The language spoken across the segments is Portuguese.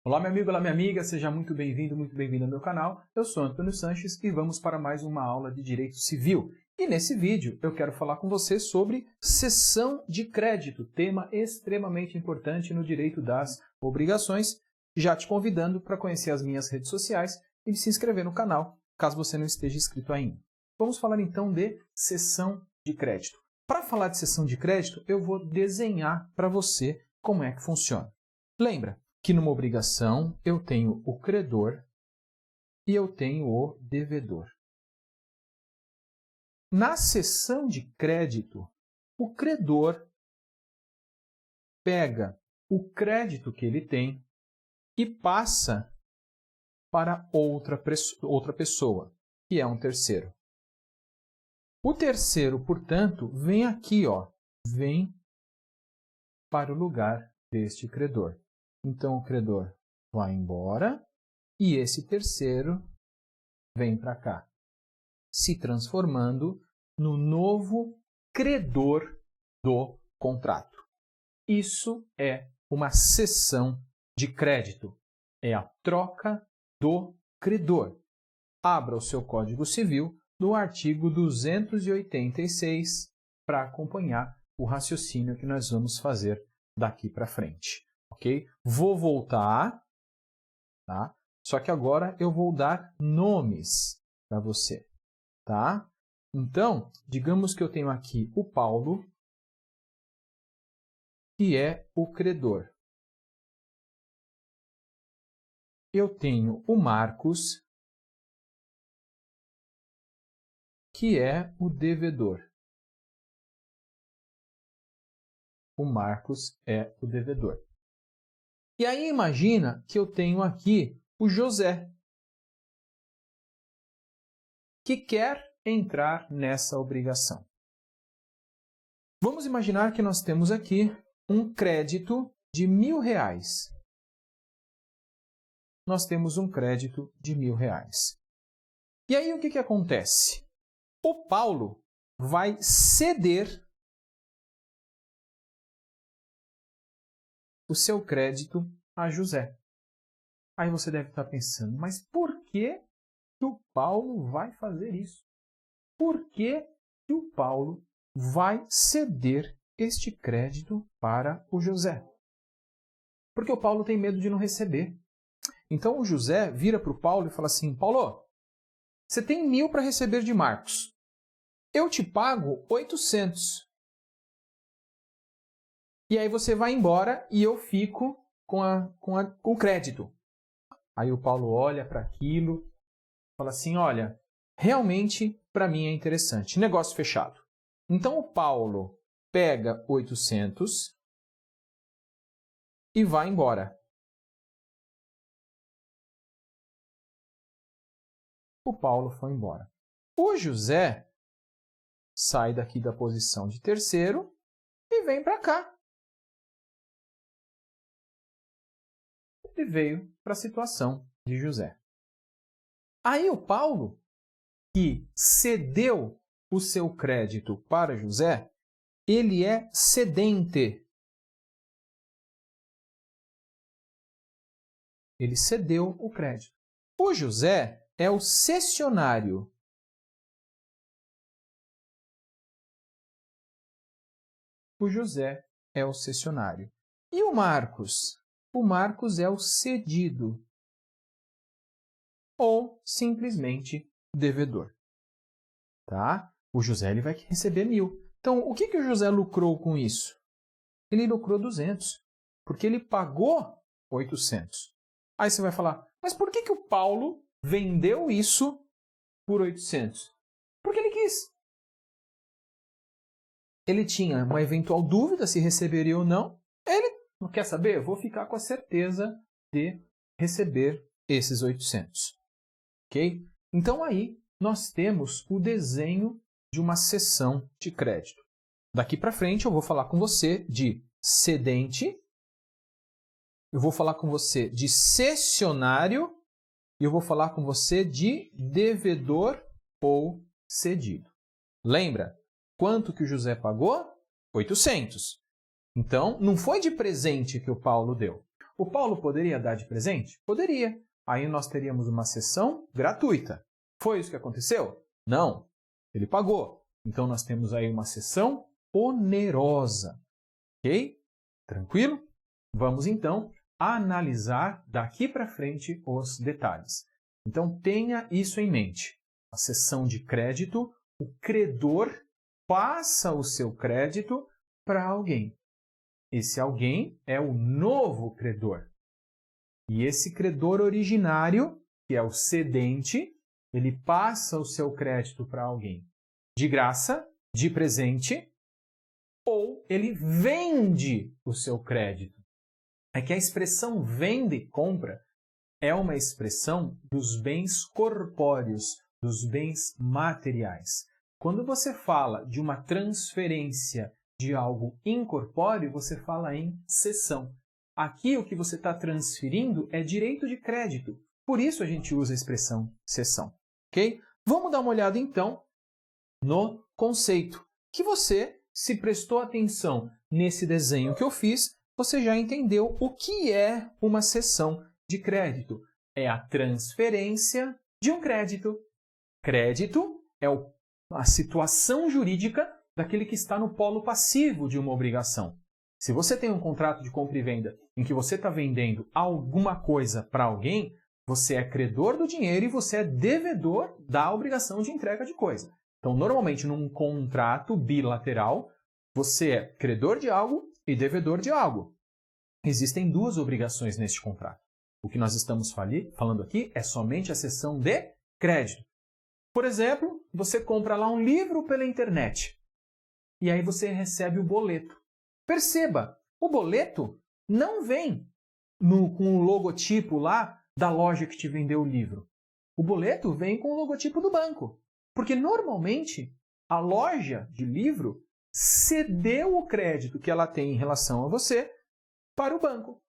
Olá, meu amigo, olá, minha amiga, seja muito bem-vindo, muito bem-vinda ao meu canal. Eu sou Antônio Sanches e vamos para mais uma aula de Direito Civil. E nesse vídeo eu quero falar com você sobre cessão de crédito, tema extremamente importante no direito das obrigações. Já te convidando para conhecer as minhas redes sociais e se inscrever no canal, caso você não esteja inscrito ainda. Vamos falar então de cessão de crédito. Para falar de cessão de crédito, eu vou desenhar para você como é que funciona. Lembra que numa obrigação eu tenho o credor e eu tenho o devedor. Na cessão de crédito, o credor pega o crédito que ele tem e passa para outra pessoa, que é um terceiro. O terceiro, portanto, vem aqui, vem para o lugar deste credor. Então, o credor vai embora e esse terceiro vem para cá, se transformando no novo credor do contrato. Isso é uma cessão de crédito. É a troca do credor. Abra o seu Código Civil no artigo 286 para acompanhar o raciocínio que nós vamos fazer daqui para frente. Ok? Vou voltar, tá? Só que agora eu vou dar nomes para você, tá? Então, digamos que eu tenho aqui o Paulo, que é o credor. Eu tenho o Marcos, que é o devedor. O Marcos é o devedor. E aí imagina que eu tenho aqui o José, que quer entrar nessa obrigação. Vamos imaginar que nós temos aqui um crédito de R$1.000. Nós temos um crédito de R$1.000. E aí o que acontece? O Paulo vai ceder o seu crédito a José. Aí você deve estar pensando, mas por que o Paulo vai fazer isso? Por que o Paulo vai ceder este crédito para o José? Porque o Paulo tem medo de não receber. Então o José vira para o Paulo e fala assim, Paulo, você tem 1.000 para receber de Marcos. Eu te pago 800. E aí você vai embora e eu fico com o crédito. Aí o Paulo olha para aquilo e fala assim, olha, realmente para mim é interessante. Negócio fechado. Então o Paulo pega 800 e vai embora. O Paulo foi embora. O José sai daqui da posição de terceiro e vem para cá. Ele veio para a situação de José. Aí o Paulo, que cedeu o seu crédito para José, ele é cedente. Ele cedeu o crédito. O José é o cessionário. O José é o cessionário. E o Marcos? O Marcos é o cedido. Ou simplesmente devedor. Tá? O José ele vai receber 1.000. Então, o que o José lucrou com isso? Ele lucrou 200, porque ele pagou 800. Aí você vai falar, mas por que o Paulo vendeu isso por 800? Porque ele quis. Ele tinha uma eventual dúvida se receberia ou não. Ele não quer saber? Vou ficar com a certeza de receber esses 800. Ok? Então aí nós temos o desenho de uma cessão de crédito. Daqui para frente eu vou falar com você de cedente, eu vou falar com você de cessionário e eu vou falar com você de devedor ou cedido. Lembra? Quanto que o José pagou? 800. Então, não foi de presente que o Paulo deu. O Paulo poderia dar de presente? Poderia. Aí nós teríamos uma sessão gratuita. Foi isso que aconteceu? Não. Ele pagou. Então nós temos aí uma sessão onerosa. Ok? Tranquilo? Vamos então analisar daqui para frente os detalhes. Então tenha isso em mente. A sessão de crédito, o credor passa o seu crédito para alguém. Esse alguém é o novo credor. E esse credor originário, que é o cedente, ele passa o seu crédito para alguém de graça, de presente, ou ele vende o seu crédito. É que a expressão venda e compra é uma expressão dos bens corpóreos, dos bens materiais. Quando você fala de uma transferência de algo incorpóreo, você fala em cessão. Aqui o que você está transferindo é direito de crédito. Por isso a gente usa a expressão cessão. Ok? Vamos dar uma olhada então no conceito, que você, se prestou atenção nesse desenho que eu fiz, você já entendeu o que é uma cessão de crédito. É a transferência de um crédito. Crédito é a situação jurídica daquele que está no polo passivo de uma obrigação. Se você tem um contrato de compra e venda em que você está vendendo alguma coisa para alguém, você é credor do dinheiro e você é devedor da obrigação de entrega de coisa. Então, normalmente, num contrato bilateral, você é credor de algo e devedor de algo. Existem duas obrigações neste contrato. O que nós estamos falando aqui é somente a cessão de crédito. Por exemplo, você compra lá um livro pela internet e aí você recebe o boleto. Perceba, o boleto não vem com o logotipo lá da loja que te vendeu o livro. O boleto vem com o logotipo do banco. Porque, normalmente, a loja de livro cedeu o crédito que ela tem em relação a você para o banco.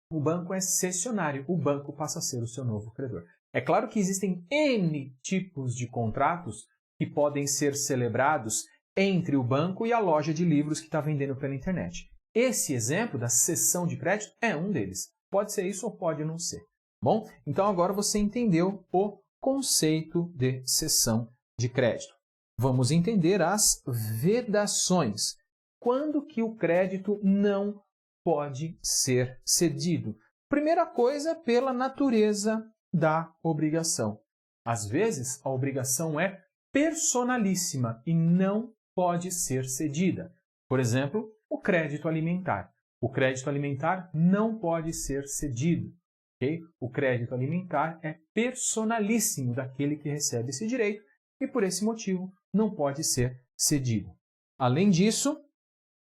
O banco é cessionário. O banco passa a ser o seu novo credor. É claro que existem N tipos de contratos que podem ser celebrados entre o banco e a loja de livros que está vendendo pela internet. Esse exemplo da cessão de crédito é um deles. Pode ser isso ou pode não ser. Bom, então agora você entendeu o conceito de cessão de crédito. Vamos entender as vedações. Quando que o crédito não pode ser cedido? Primeira coisa, pela natureza da obrigação. Às vezes, a obrigação é personalíssima e não pode ser cedida. Por exemplo, o crédito alimentar. O crédito alimentar não pode ser cedido. Okay? O crédito alimentar é personalíssimo daquele que recebe esse direito e, por esse motivo, não pode ser cedido. Além disso,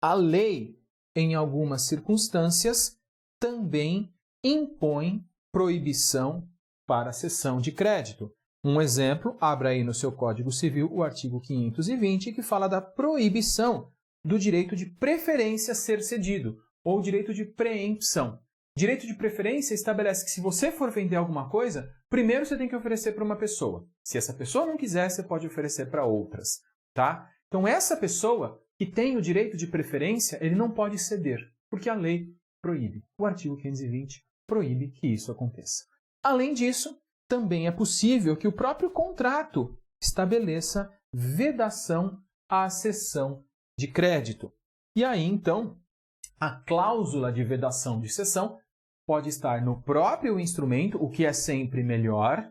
a lei, em algumas circunstâncias, também impõe proibição para a cessão de crédito. Um exemplo, abra aí no seu Código Civil o artigo 520, que fala da proibição do direito de preferência ser cedido, ou direito de preempção. Direito de preferência estabelece que se você for vender alguma coisa, primeiro você tem que oferecer para uma pessoa. Se essa pessoa não quiser, você pode oferecer para outras. Tá? Então, essa pessoa que tem o direito de preferência, ele não pode ceder, porque a lei proíbe. O artigo 520 proíbe que isso aconteça. Além disso, também é possível que o próprio contrato estabeleça vedação à cessão de crédito. E aí, então, a cláusula de vedação de cessão pode estar no próprio instrumento, o que é sempre melhor,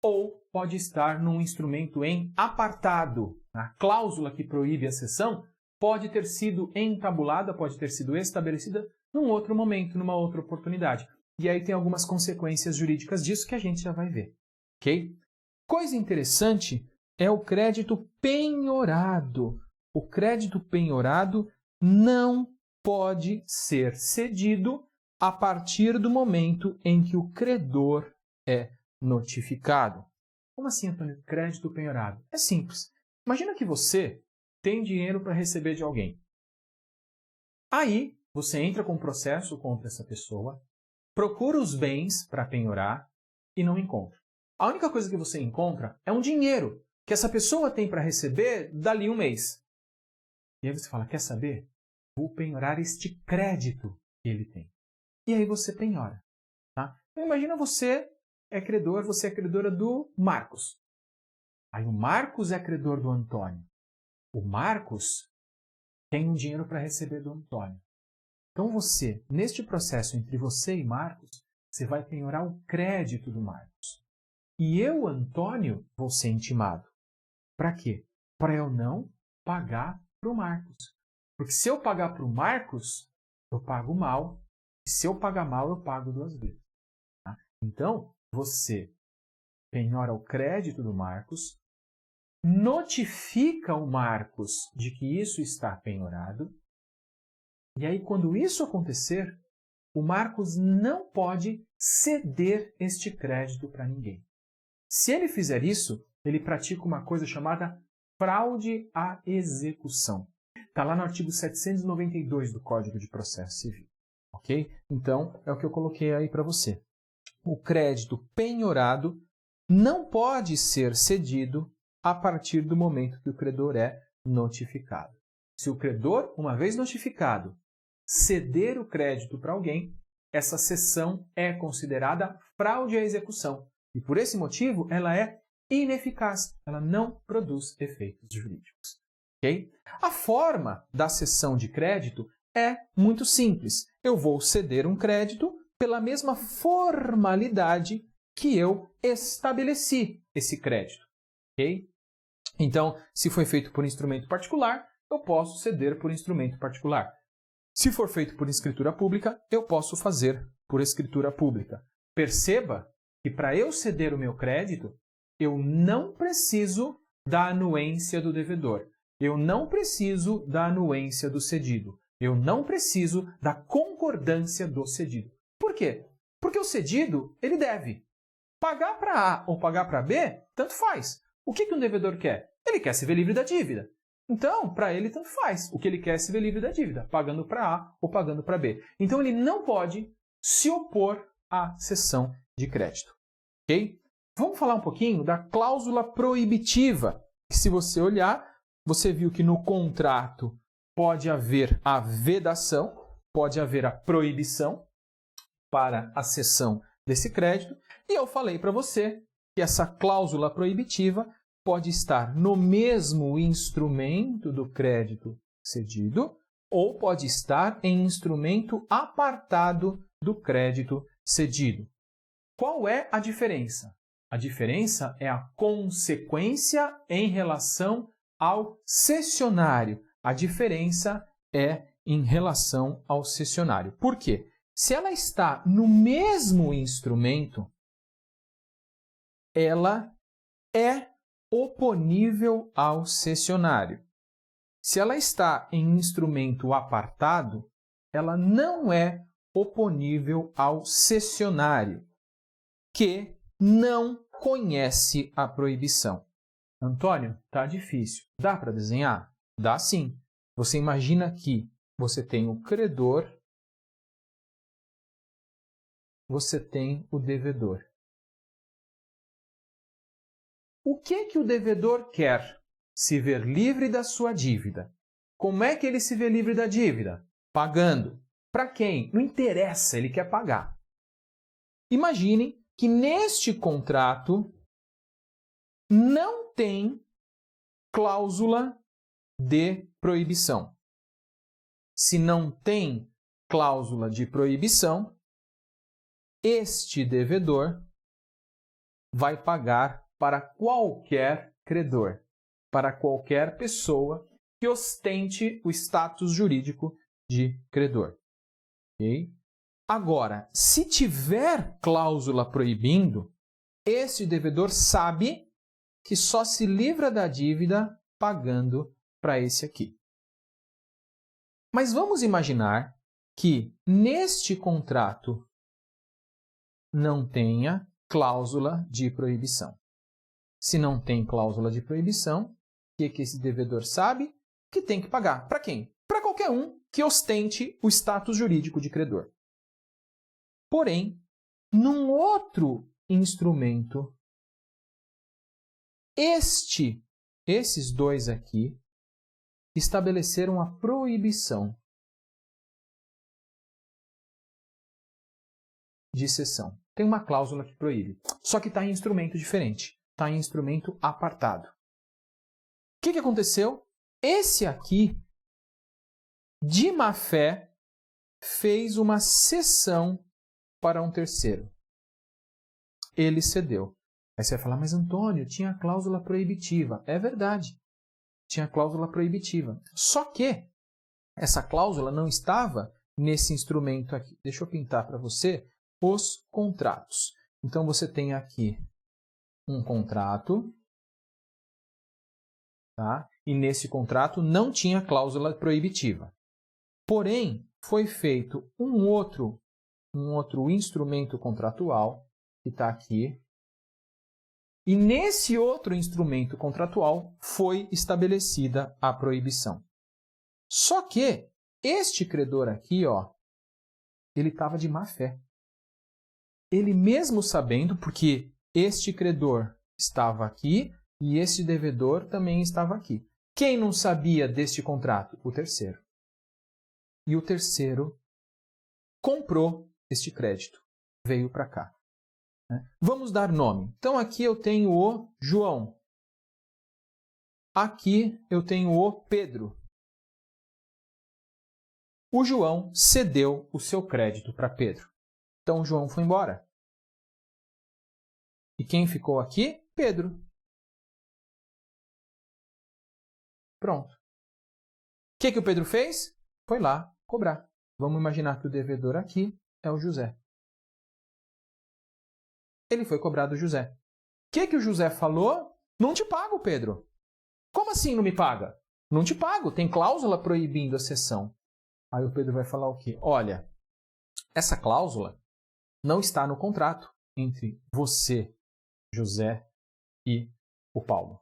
ou pode estar num instrumento em apartado. A cláusula que proíbe a cessão pode ter sido entabulada, pode ter sido estabelecida num outro momento, numa outra oportunidade. E aí tem algumas consequências jurídicas disso que a gente já vai ver. Ok? Coisa interessante é o crédito penhorado. O crédito penhorado não pode ser cedido a partir do momento em que o credor é notificado. Como assim, Antônio? Crédito penhorado? É simples. Imagina que você tem dinheiro para receber de alguém. Aí, você entra com um processo contra essa pessoa, procura os bens para penhorar e não encontra. A única coisa que você encontra é um dinheiro que essa pessoa tem para receber dali um mês. E aí você fala, quer saber? Vou penhorar este crédito que ele tem. e aí você penhora. Tá? Então, imagina você é credora do Marcos. Aí o Marcos é credor do Antônio. O Marcos tem um dinheiro para receber do Antônio. Então você, neste processo entre você e Marcos, você vai penhorar o crédito do Marcos. E eu, Antônio, vou ser intimado. Para quê? Para eu não pagar para o Marcos. Porque se eu pagar para o Marcos, eu pago mal. E se eu pagar mal, eu pago 2 vezes. Tá? Então, você penhora o crédito do Marcos, notifica o Marcos de que isso está penhorado, e aí, quando isso acontecer, o Marcos não pode ceder este crédito para ninguém. Se ele fizer isso, ele pratica uma coisa chamada fraude à execução. Está lá no artigo 792 do Código de Processo Civil. Ok? Então, é o que eu coloquei aí para você. O crédito penhorado não pode ser cedido a partir do momento que o credor é notificado. Se o credor, uma vez notificado, ceder o crédito para alguém, essa cessão é considerada fraude à execução. E por esse motivo, ela é ineficaz. Ela não produz efeitos jurídicos. Okay? A forma da cessão de crédito é muito simples. Eu vou ceder um crédito pela mesma formalidade que eu estabeleci esse crédito. Okay? Então, se foi feito por instrumento particular, eu posso ceder por instrumento particular. Se for feito por escritura pública, eu posso fazer por escritura pública. Perceba que para eu ceder o meu crédito, eu não preciso da anuência do devedor. Eu não preciso da anuência do cedido. Eu não preciso da concordância do cedido. Por quê? Porque o cedido, ele deve. Pagar para A ou pagar para B, tanto faz. O que um devedor quer? Ele quer se ver livre da dívida. Então, para ele, tanto faz. O que ele quer é se ver livre da dívida, pagando para A ou pagando para B. Então, ele não pode se opor à cessão de crédito. Ok? Vamos falar um pouquinho da cláusula proibitiva. Que, se você olhar, você viu que no contrato pode haver a vedação, pode haver a proibição para a cessão desse crédito. E eu falei para você que essa cláusula proibitiva pode estar no mesmo instrumento do crédito cedido ou pode estar em instrumento apartado do crédito cedido. Qual é a diferença? A diferença é a consequência em relação ao cessionário. A diferença é em relação ao cessionário. Por quê? Se ela está no mesmo instrumento, ela é oponível ao cessionário. Se ela está em instrumento apartado, ela não é oponível ao cessionário, que não conhece a proibição. Antônio, tá difícil. Dá para desenhar? Dá sim. Você imagina que você tem o credor, você tem o devedor. O que o devedor quer? Se ver livre da sua dívida. Como é que ele se vê livre da dívida? Pagando. Para quem? Não interessa, ele quer pagar. Imaginem que neste contrato não tem cláusula de proibição. Se não tem cláusula de proibição, este devedor vai pagar para qualquer credor, para qualquer pessoa que ostente o status jurídico de credor. Okay? Agora, se tiver cláusula proibindo, esse devedor sabe que só se livra da dívida pagando para esse aqui. Mas vamos imaginar que neste contrato não tenha cláusula de proibição. Se não tem cláusula de proibição, o que esse devedor sabe? Que tem que pagar. Para quem? Para qualquer um que ostente o status jurídico de credor. Porém, num outro instrumento, esses dois aqui estabeleceram a proibição. de cessão. Tem uma cláusula que proíbe. Só que está em instrumento diferente. Está em instrumento apartado. O que aconteceu? Esse aqui, de má fé, fez uma cessão para um terceiro. Ele cedeu. Aí você vai falar, mas Antônio, tinha cláusula proibitiva. É verdade. Tinha cláusula proibitiva. Só que essa cláusula não estava nesse instrumento aqui. Deixa eu pintar para você os contratos. Então, você tem aqui um contrato, tá? E nesse contrato não tinha cláusula proibitiva. Porém, foi feito um outro instrumento contratual, que está aqui. E nesse outro instrumento contratual foi estabelecida a proibição. Só que este credor aqui, ó, ele estava de má fé. Ele mesmo sabendo, porque este credor estava aqui e este devedor também estava aqui. Quem não sabia deste contrato? O terceiro. E o terceiro comprou este crédito. Veio para cá. Vamos dar nome. Então, aqui eu tenho o João. Aqui eu tenho o Pedro. O João cedeu o seu crédito para Pedro. Então, o João foi embora. E quem ficou aqui? Pedro. Pronto. O que o Pedro fez? Foi lá cobrar. Vamos imaginar que o devedor aqui é o José. Ele foi cobrar do José. O que o José falou? Não te pago, Pedro. Como assim não me paga? Não te pago, tem cláusula proibindo a cessão. Aí o Pedro vai falar o quê? Olha, essa cláusula não está no contrato entre você, José, e o Paulo.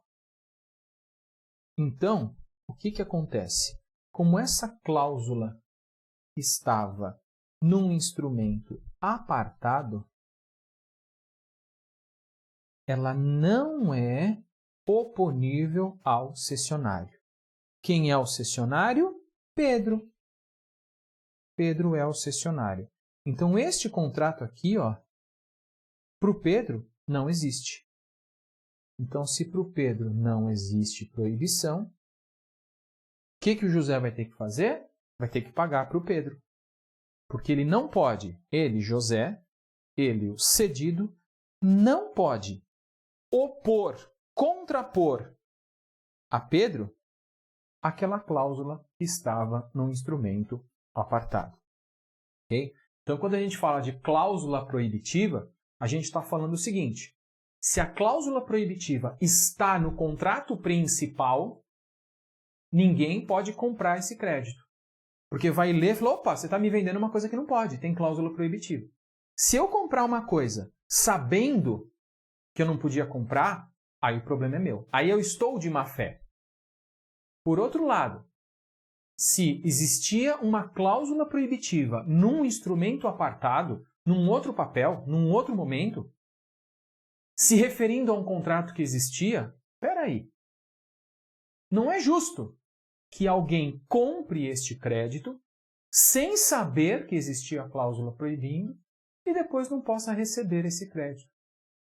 Então, o que acontece? Como essa cláusula estava num instrumento apartado, ela não é oponível ao cessionário. Quem é o cessionário? Pedro. Pedro é o cessionário. Então, este contrato aqui, ó, para o Pedro, não existe. Então, se para o Pedro não existe proibição, o que o José vai ter que fazer? Vai ter que pagar para o Pedro. Porque ele não pode, ele, José, ele, o cedido, não pode opor, contrapor a Pedro aquela cláusula que estava no instrumento apartado. Okay? Então, quando a gente fala de cláusula proibitiva, a gente está falando o seguinte: se a cláusula proibitiva está no contrato principal, ninguém pode comprar esse crédito. Porque vai ler e fala, opa, você está me vendendo uma coisa que não pode, tem cláusula proibitiva. Se eu comprar uma coisa sabendo que eu não podia comprar, aí o problema é meu. Aí eu estou de má fé. Por outro lado, se existia uma cláusula proibitiva num instrumento apartado, num outro papel, num outro momento, se referindo a um contrato que existia, espera aí. Não é justo que alguém compre este crédito sem saber que existia a cláusula proibindo e depois não possa receber esse crédito.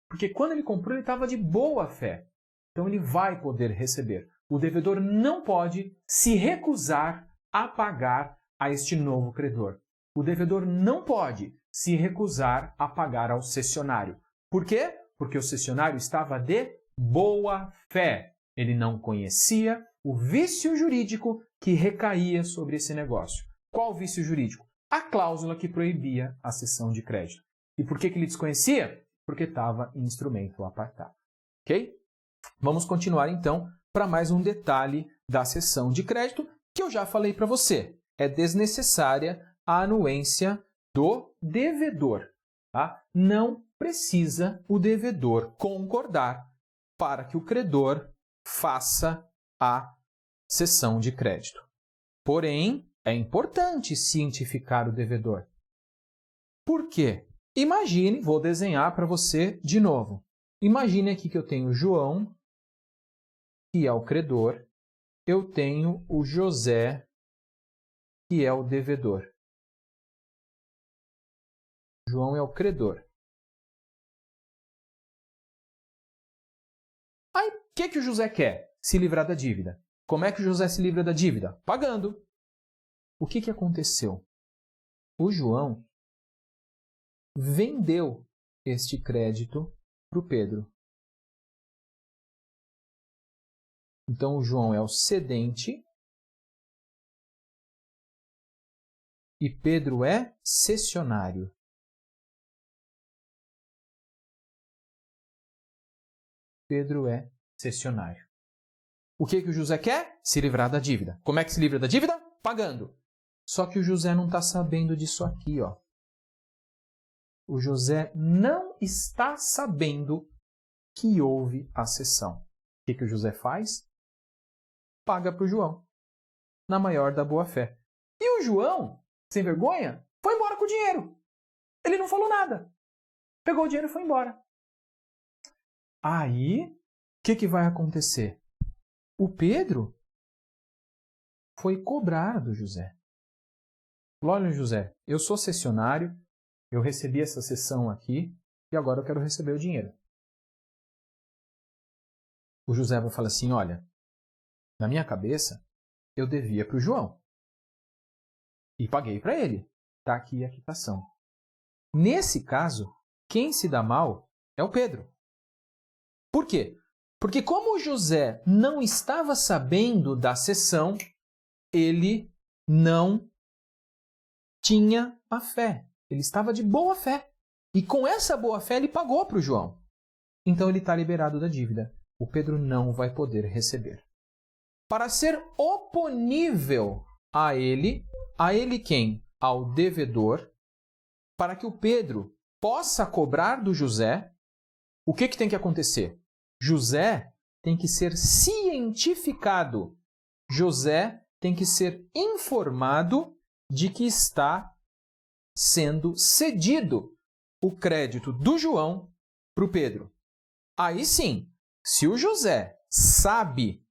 Porque quando ele comprou, ele estava de boa fé. Então ele vai poder receber. O devedor não pode se recusar a pagar a este novo credor. O devedor não pode se recusar a pagar ao cessionário. Por quê? Porque o cessionário estava de boa fé. Ele não conhecia o vício jurídico que recaía sobre esse negócio. Qual vício jurídico? A cláusula que proibia a cessão de crédito. E por que ele desconhecia? Porque estava em instrumento apartado. Ok? Vamos continuar então para mais um detalhe da cessão de crédito que eu já falei para você. É desnecessária a anuência do devedor. Tá? Não precisa o devedor concordar para que o credor faça a cessão de crédito. Porém, é importante cientificar o devedor. Por quê? Imagine, vou desenhar para você de novo. Imagine aqui que eu tenho o João, que é o credor, eu tenho o José, que é o devedor. João é o credor. Aí, o que o José quer? Se livrar da dívida. Como é que o José se livra da dívida? Pagando. O que aconteceu? O João vendeu este crédito para o Pedro. Então, o João é o cedente e Pedro é cessionário. Pedro é cessionário. O que o José quer? Se livrar da dívida. Como é que se livra da dívida? Pagando. Só que o José não está sabendo disso aqui, ó. O José não está sabendo que houve a cessão. O que o José faz? Paga para o João, na maior da boa-fé. E o João, sem vergonha, foi embora com o dinheiro. Ele não falou nada. Pegou o dinheiro e foi embora. Aí, o que vai acontecer? O Pedro foi cobrar do José. Olha, José, eu sou cessionário, eu recebi essa cessão aqui e agora eu quero receber o dinheiro. O José vai falar assim, olha, na minha cabeça, eu devia para o João. E paguei para ele. Está aqui a quitação. Nesse caso, quem se dá mal é o Pedro. Por quê? Porque como o José não estava sabendo da cessão, ele não tinha a fé. Ele estava de boa fé. E com essa boa fé, ele pagou para o João. Então, ele está liberado da dívida. O Pedro não vai poder receber. Para ser oponível a ele quem? Ao devedor, para que o Pedro possa cobrar do José, o que tem que acontecer? José tem que ser cientificado. José tem que ser informado de que está sendo cedido o crédito do João para o Pedro. Aí sim, se o José sabe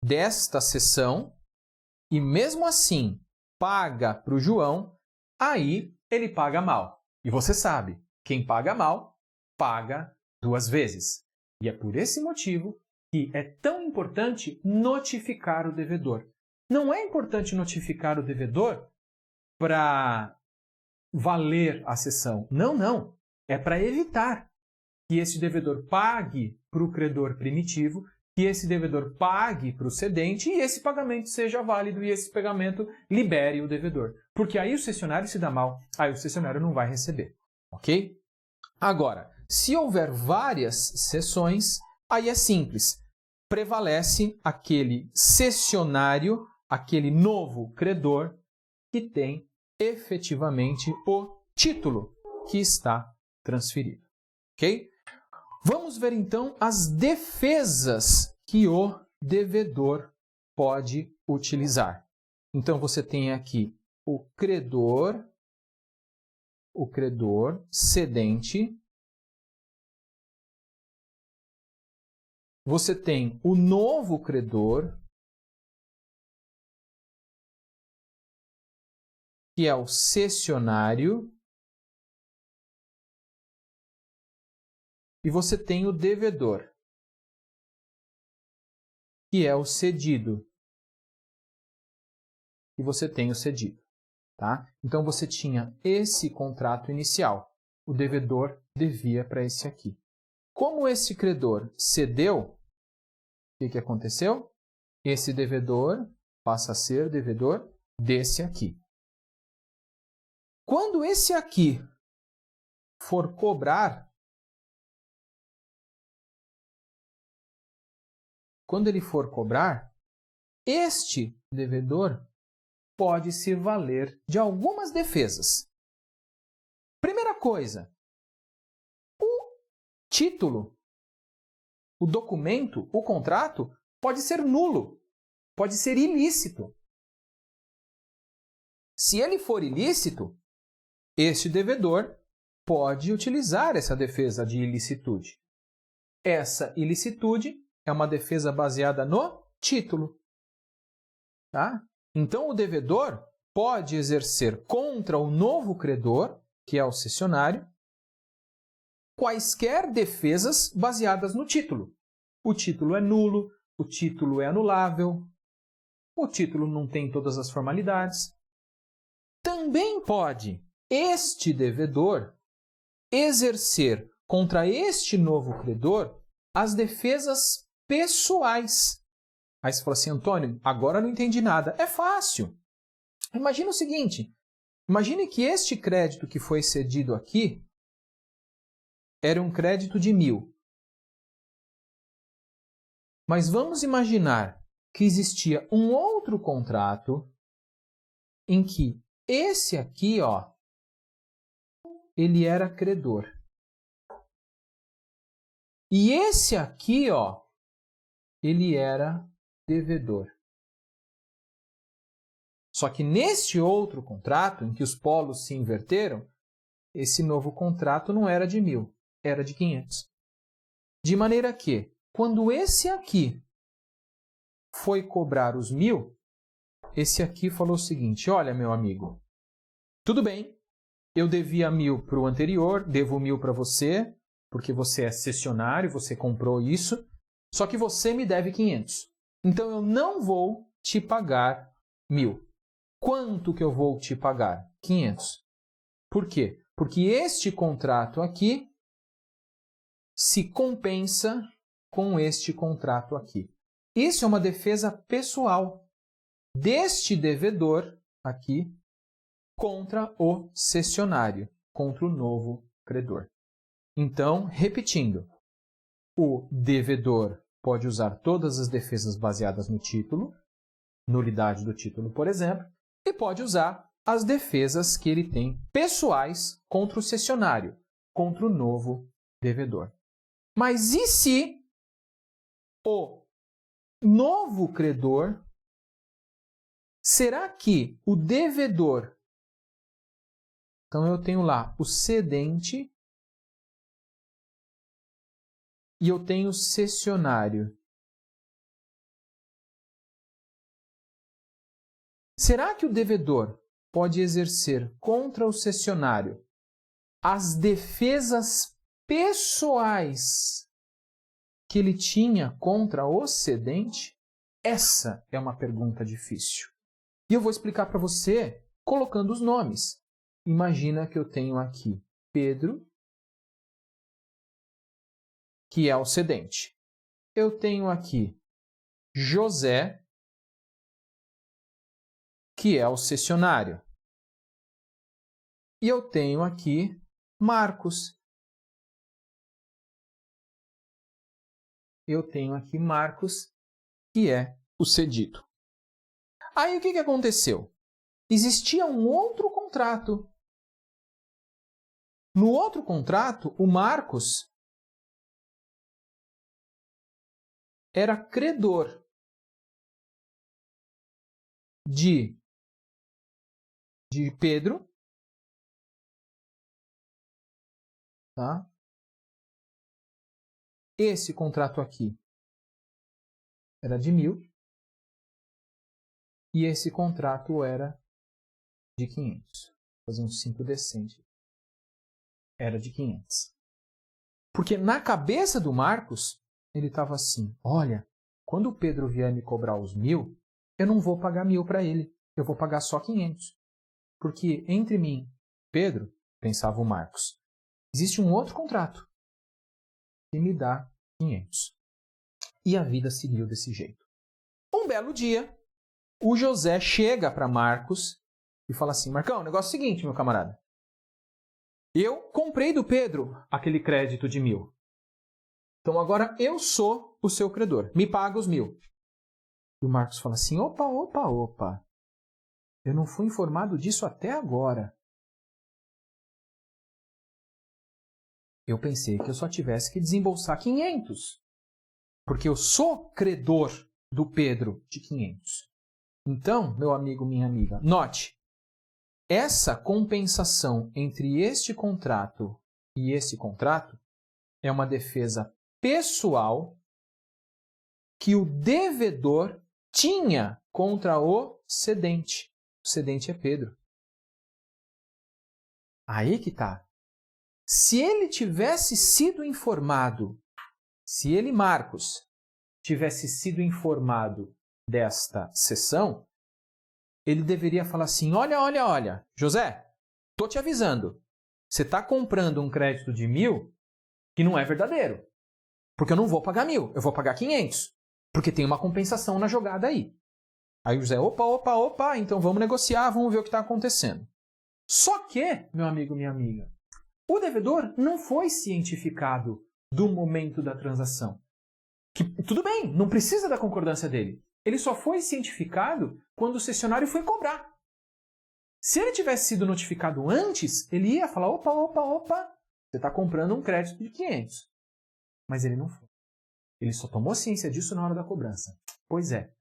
desta cessão e mesmo assim paga para o João, aí ele paga mal. E você sabe, quem paga mal, paga duas vezes. E é por esse motivo que é tão importante notificar o devedor. Não é importante notificar o devedor para valer a cessão. Não. É para evitar que esse devedor pague para o credor primitivo, que esse devedor pague para o cedente e esse pagamento seja válido e esse pagamento libere o devedor. Porque aí o cessionário se dá mal, aí o cessionário não vai receber. Ok? Agora, se houver várias cessões, aí é simples. Prevalece aquele cessionário, aquele novo credor que tem efetivamente o título que está transferido. Ok? Vamos ver então as defesas que o devedor pode utilizar. Então você tem aqui o credor cedente. Você tem o novo credor, que é o cessionário. E você tem o devedor, que é o cedido. E você tem o cedido. Tá? Então, você tinha esse contrato inicial. O devedor devia para esse aqui. Como esse credor cedeu, o que aconteceu? Esse devedor passa a ser devedor desse aqui. Quando esse aqui for cobrar, este devedor pode se valer de algumas defesas. Primeira coisa, o título, o documento, o contrato pode ser nulo, pode ser ilícito. Se ele for ilícito, este devedor pode utilizar essa defesa de ilicitude. Essa ilicitude é uma defesa baseada no título. Tá? Então, o devedor pode exercer contra o novo credor, que é o cessionário, quaisquer defesas baseadas no título. O título é nulo, o título é anulável, o título não tem todas as formalidades. Também pode este devedor exercer contra este novo credor as defesas pessoais. Aí você fala assim, Antônio, agora não entendi nada. É fácil. Imagina o seguinte, imagine que este crédito que foi cedido aqui era um crédito de 1.000. Mas vamos imaginar que existia um outro contrato em que esse aqui, ó, ele era credor. E esse aqui, ó, ele era devedor. Só que neste outro contrato, em que os polos se inverteram, esse novo contrato não era de 1.000, era de 500. De maneira que, quando esse aqui foi cobrar os 1.000, esse aqui falou o seguinte, olha, meu amigo, tudo bem, eu devia 1.000 para o anterior, devo 1.000 para você, porque você é cessionário, você comprou isso, só que você me deve 500. Então, eu não vou te pagar 1.000. Quanto que eu vou te pagar? 500. Por quê? Porque este contrato aqui se compensa com este contrato aqui. Isso é uma defesa pessoal deste devedor aqui contra o cessionário, contra o novo credor. Então, repetindo, o devedor pode usar todas as defesas baseadas no título, nulidade do título, por exemplo, e pode usar as defesas que ele tem pessoais contra o cessionário, contra o novo devedor. Mas e se o novo credor, será que o devedor, então eu tenho lá o cedente e eu tenho o cessionário. Será que o devedor pode exercer contra o cessionário as defesas pessoais que ele tinha contra o cedente? Essa é uma pergunta difícil. E eu vou explicar para você colocando os nomes. Imagina que eu tenho aqui Pedro, que é o cedente. Eu tenho aqui José, que é o cessionário. E eu tenho aqui Marcos. Eu tenho aqui Marcos, que é o cedido. Aí o que aconteceu? Existia um outro contrato. No outro contrato, o Marcos era credor de Pedro, tá? Esse contrato aqui era de 1.000 e esse contrato era de 500. Vou fazer um 5 decente. Era de 500. Porque na cabeça do Marcos, ele estava assim, olha, quando o Pedro vier me cobrar os 1.000, eu não vou pagar 1.000 para ele, eu vou pagar só 500. Porque entre mim e Pedro, pensava o Marcos, existe um outro contrato que me dá 500. E a vida seguiu desse jeito. Um belo dia, o José chega para Marcos e fala assim, Marcão, o negócio é o seguinte, meu camarada. Eu comprei do Pedro aquele crédito de 1.000. Então agora eu sou o seu credor. Me paga os 1.000. E o Marcos fala assim, opa. Eu não fui informado disso até agora. Eu pensei que eu só tivesse que desembolsar 500. Porque eu sou credor do Pedro de 500. Então, meu amigo, minha amiga, note. Essa compensação entre este contrato e esse contrato é uma defesa pessoal que o devedor tinha contra o cedente. O cedente é Pedro. Aí que tá. Se ele tivesse sido informado, se ele, Marcos, tivesse sido informado desta sessão, ele deveria falar assim, olha, José, tô te avisando, você está comprando um crédito de 1.000 que não é verdadeiro, porque eu não vou pagar 1.000, eu vou pagar 500, porque tem uma compensação na jogada aí. Aí o José, opa, então vamos negociar, vamos ver o que está acontecendo. Só que, meu amigo, minha amiga, o devedor não foi cientificado do momento da transação. Que, tudo bem, não precisa da concordância dele. Ele só foi cientificado quando o cessionário foi cobrar. Se ele tivesse sido notificado antes, ele ia falar, opa, você está comprando um crédito de 500. Mas ele não foi. Ele só tomou ciência disso na hora da cobrança. Pois é,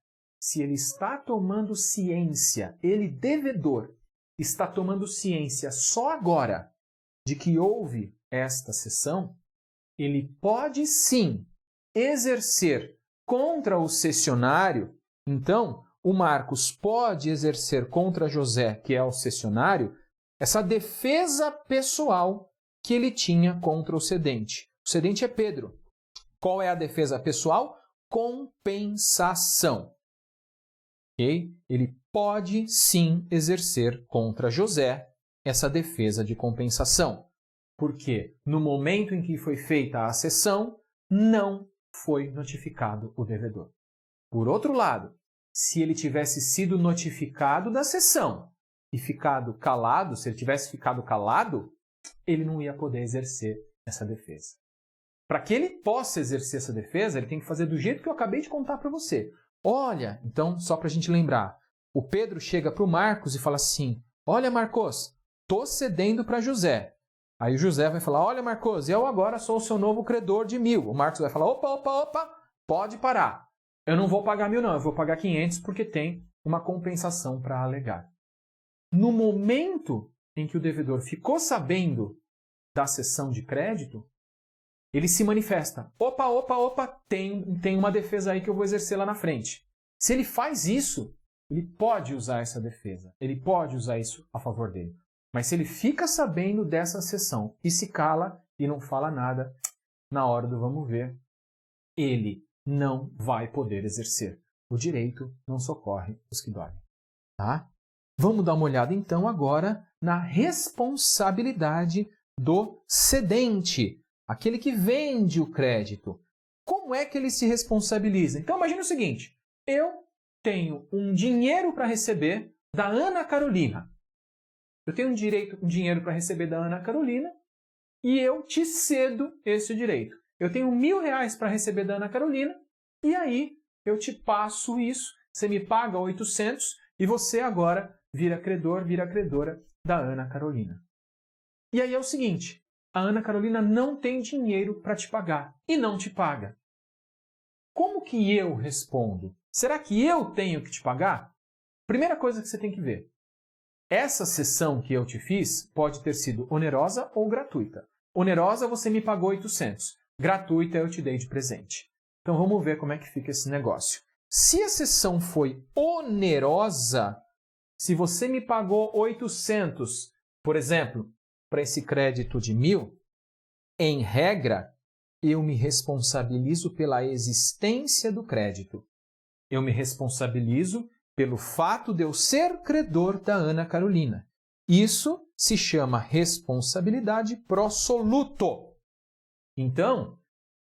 se ele está tomando ciência, ele, devedor, está tomando ciência só agora de que houve esta sessão, ele pode sim exercer contra o cessionário. Então, o Marcos pode exercer contra José, que é o cessionário, essa defesa pessoal que ele tinha contra o cedente. O cedente é Pedro. Qual é a defesa pessoal? Compensação. Okay? Ele pode sim exercer contra José essa defesa de compensação. Porque no momento em que foi feita a cessão, não foi notificado o devedor. Por outro lado, se ele tivesse sido notificado da cessão e ficado calado, se ele tivesse ficado calado, ele não ia poder exercer essa defesa. Para que ele possa exercer essa defesa, ele tem que fazer do jeito que eu acabei de contar para você. Olha, então, só para a gente lembrar, o Pedro chega para o Marcos e fala assim, olha, Marcos, estou cedendo para José. Aí o José vai falar, olha, Marcos, eu agora sou o seu novo credor de 1.000. O Marcos vai falar, opa, pode parar. Eu não vou pagar 1.000 não, eu vou pagar 500 porque tem uma compensação para alegar. No momento em que o devedor ficou sabendo da cessão de crédito, ele se manifesta. Opa, tem uma defesa aí que eu vou exercer lá na frente. Se ele faz isso, ele pode usar essa defesa. Ele pode usar isso a favor dele. Mas se ele fica sabendo dessa sessão e se cala e não fala nada, na hora do vamos ver, ele não vai poder exercer. O direito não socorre os que dormem. Tá? Vamos dar uma olhada então agora na responsabilidade do cedente. Aquele que vende o crédito. Como é que ele se responsabiliza? Então, imagine o seguinte. Eu tenho um dinheiro para receber da Ana Carolina. Eu tenho um dinheiro para receber da Ana Carolina e eu te cedo esse direito. Eu tenho R$1.000 para receber da Ana Carolina e aí eu te passo isso, você me paga 800 e você agora vira credora da Ana Carolina. E aí é o seguinte, a Ana Carolina não tem dinheiro para te pagar e não te paga. Como que eu respondo? Será que eu tenho que te pagar? Primeira coisa que você tem que ver. Essa cessão que eu te fiz pode ter sido onerosa ou gratuita. Onerosa, você me pagou 800. Gratuita, eu te dei de presente. Então, vamos ver como é que fica esse negócio. Se a cessão foi onerosa, se você me pagou 800, por exemplo, para esse crédito de 1.000, em regra, eu me responsabilizo pela existência do crédito. Eu me responsabilizo pelo fato de eu ser credor da Ana Carolina. Isso se chama responsabilidade pro soluto. Então,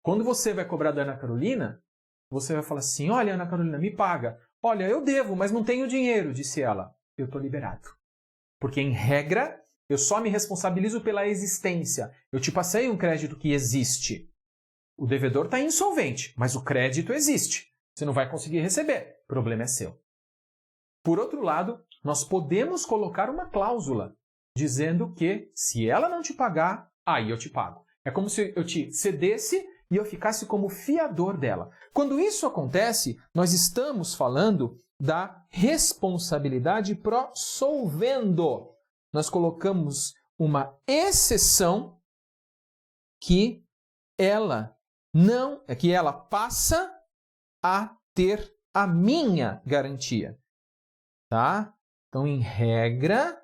quando você vai cobrar da Ana Carolina, você vai falar assim, olha, Ana Carolina, me paga. Olha, eu devo, mas não tenho dinheiro, disse ela. Eu estou liberado. Porque, em regra, eu só me responsabilizo pela existência. Eu te passei um crédito que existe. O devedor está insolvente, mas o crédito existe. Você não vai conseguir receber. O problema é seu. Por outro lado, nós podemos colocar uma cláusula dizendo que se ela não te pagar, aí eu te pago. É como se eu te cedesse e eu ficasse como fiador dela. Quando isso acontece, nós estamos falando da responsabilidade pro solvendo. Nós colocamos uma exceção que ela passa a ter a minha garantia. Tá? Então, em regra,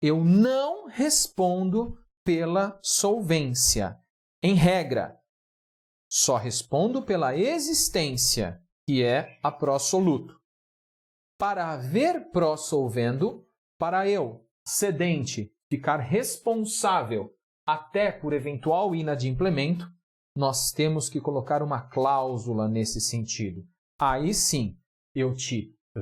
eu não respondo pela solvência. Em regra, só respondo pela existência, que é a pró-soluto. Para haver pró-solvendo, para eu, cedente, ficar responsável até por eventual inadimplemento, nós temos que colocar uma cláusula nesse sentido. Aí sim, eu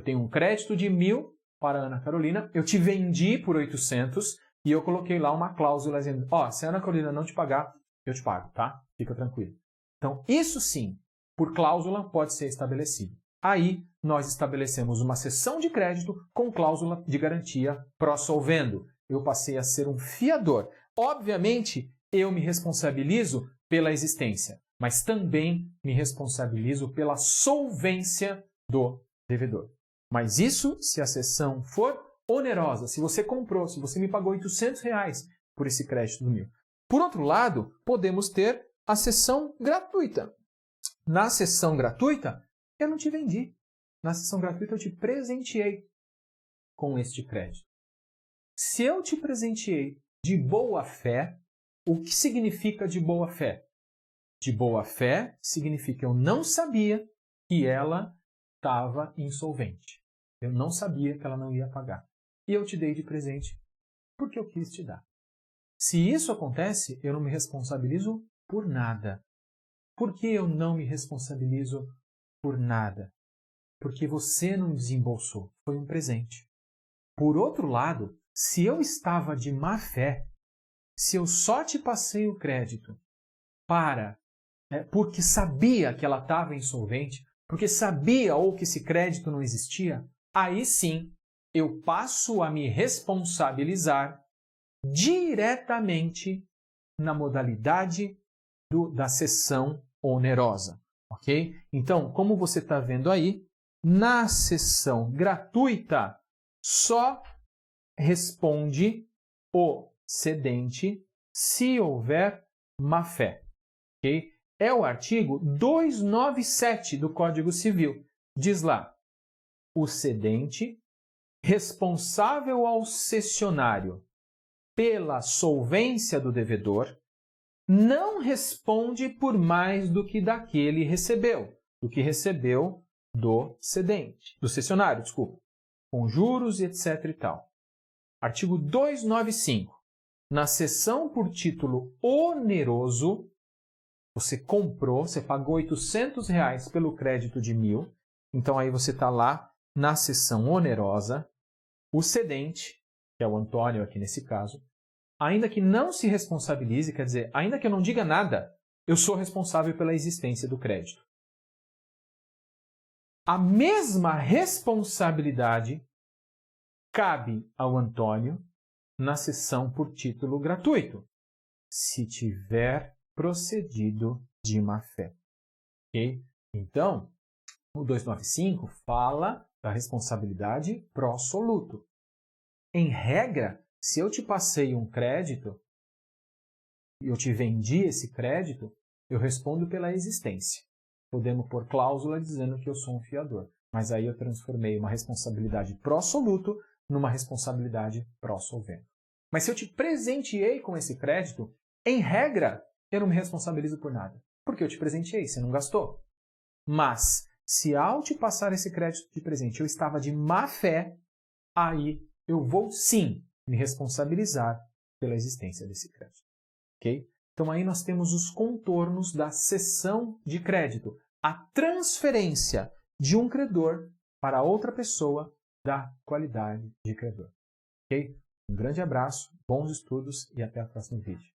tenho um crédito de 1.000 para a Ana Carolina, eu te vendi por 800 e eu coloquei lá uma cláusula dizendo, se a Ana Carolina não te pagar, eu te pago, tá? Fica tranquilo. Então, isso sim, por cláusula, pode ser estabelecido. Aí, nós estabelecemos uma cessão de crédito com cláusula de garantia pró-solvendo. Eu passei a ser um fiador. Obviamente, eu me responsabilizo pela existência, mas também me responsabilizo pela solvência do devedor. Mas isso se a cessão for onerosa, se você comprou, se você me pagou R$800 por esse crédito do 1.000. Por outro lado, podemos ter a cessão gratuita. Na cessão gratuita, eu não te vendi. Na cessão gratuita, eu te presenteei com este crédito. Se eu te presenteei de boa fé, o que significa de boa fé? De boa fé significa que eu não sabia que ela estava insolvente. Eu não sabia que ela não ia pagar. E eu te dei de presente porque eu quis te dar. Se isso acontece, eu não me responsabilizo por nada. Por que eu não me responsabilizo por nada? Porque você não desembolsou. Foi um presente. Por outro lado, se eu estava de má fé, se eu só te passei o crédito porque sabia que ela estava insolvente, porque sabia ou que esse crédito não existia, aí sim eu passo a me responsabilizar diretamente na modalidade da cessão onerosa. Ok? Então, como você está vendo aí, na cessão gratuita só responde o cedente se houver má-fé. Okay? É o artigo 297 do Código Civil. Diz lá, o cedente responsável ao cessionário pela solvência do devedor não responde por mais do que daquele recebeu, do que recebeu do cedente, do cessionário, com juros e etc. e tal. Artigo 295. Na cessão por título oneroso, você comprou, você pagou R$800 pelo crédito de 1.000, então aí você está lá na cessão onerosa, o cedente, que é o Antônio aqui nesse caso, ainda que não se responsabilize, quer dizer, ainda que eu não diga nada, eu sou responsável pela existência do crédito. A mesma responsabilidade cabe ao Antônio na cessão por título gratuito, se tiver procedido de má-fé. Okay? Então, o 295 fala da responsabilidade pró-soluto. Em regra, se eu te passei um crédito e eu te vendi esse crédito, eu respondo pela existência. Podemos pôr cláusula dizendo que eu sou um fiador. Mas aí eu transformei uma responsabilidade pró-soluto numa responsabilidade pró-solvendo. Mas se eu te presenteei com esse crédito, em regra, eu não me responsabilizo por nada. Porque eu te presenteei, você não gastou. Mas, se ao te passar esse crédito de presente eu estava de má fé, aí eu vou sim me responsabilizar pela existência desse crédito. Ok? Então aí nós temos os contornos da cessão de crédito. A transferência de um credor para outra pessoa da qualidade de credor. Ok? Um grande abraço, bons estudos e até o próximo vídeo.